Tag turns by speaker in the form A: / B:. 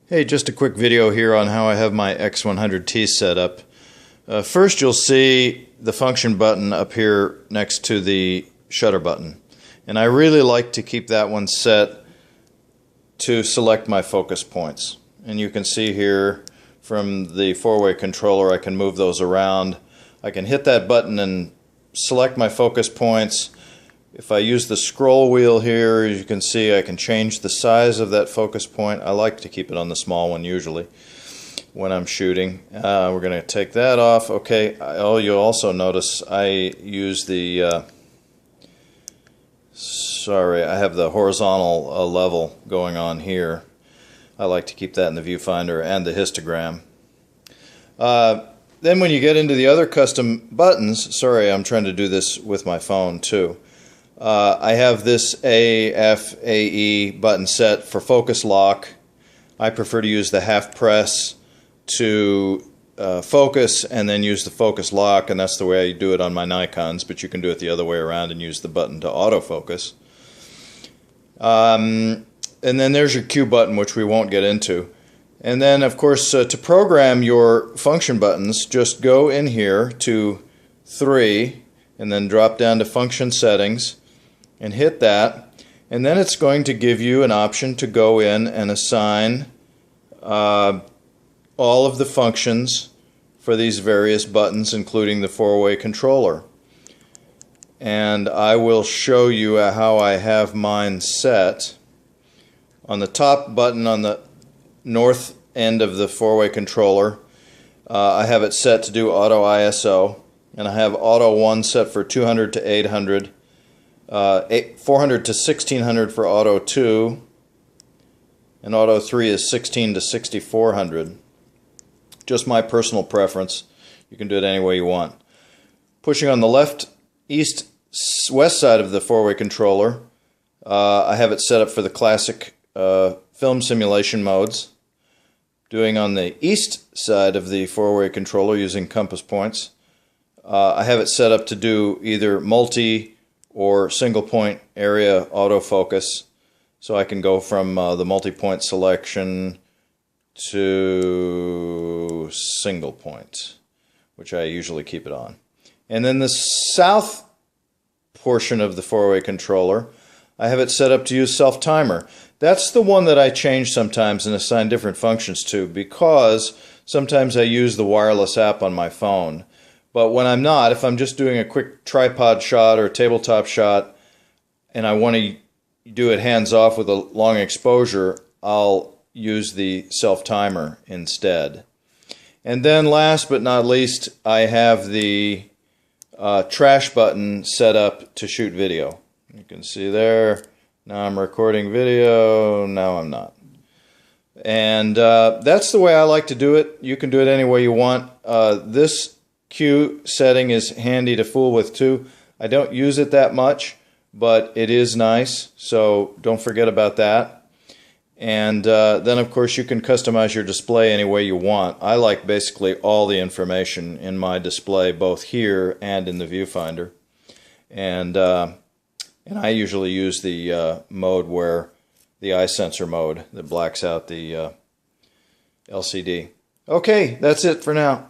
A: Hey, just a quick video here on how I have my X100T set up. First you'll see the function button up here next to the shutter button. And I really like to keep that one set to select my focus points. And you can see here from the four-way controller I can move those around. I can hit that button and select my focus points. If I use the scroll wheel here, as you can see, I can change the size of that focus point. I like to keep it on the small one usually when I'm shooting. We're going to take that off. Okay, you'll also notice I use the, I have the horizontal level going on here. I like to keep that in the viewfinder and the histogram. Then when you get into the other custom buttons, sorry, I'm trying to do this with my phone too. I have this AE button set for focus lock. I prefer to use the half press to focus and then use the focus lock, and that's the way I do it on my Nikons, but you can do it the other way around and use the button to autofocus. And then there's your Q button, which we won't get into. And then of course to program your function buttons, just go in here to 3 and then drop down to function settings and hit that, and then it's going to give you an option to go in and assign all of the functions for these various buttons, including the four-way controller. And I will show you how I have mine set. On the top button on the north end of the four-way controller, I have it set to do auto ISO, and I have auto 1 set for 200 to 800, 400 to 1600 for auto 2, and auto 3 is 16 to 6400. Just my personal preference. You can do it any way you want. Pushing on the left, east, west side of the four-way controller, I have it set up for the classic film simulation modes. Doing on the east side of the four-way controller using compass points, I have it set up to do either multi or single point area autofocus, so I can go from the multi-point selection to single point, which I usually keep it on. And then the south portion of the four-way controller, I have it set up to use self-timer. That's the one that I change sometimes and assign different functions to, because sometimes I use the wireless app on my phone. But when I'm not, if I'm just doing a quick tripod shot or tabletop shot and I want to do it hands-off with a long exposure, I'll use the self-timer instead. And then last but not least, I have the trash button set up to shoot video. You can see there, now I'm recording video, now I'm not. And that's the way I like to do it. You can do it any way you want. This Q setting is handy to fool with too. I don't use it that much, but it is nice, so don't forget about that. And then of course you can customize your display any way you want. I like basically all the information in my display, both here and in the viewfinder. And I usually use the mode where the eye sensor mode that blacks out the LCD. Okay, that's it for now.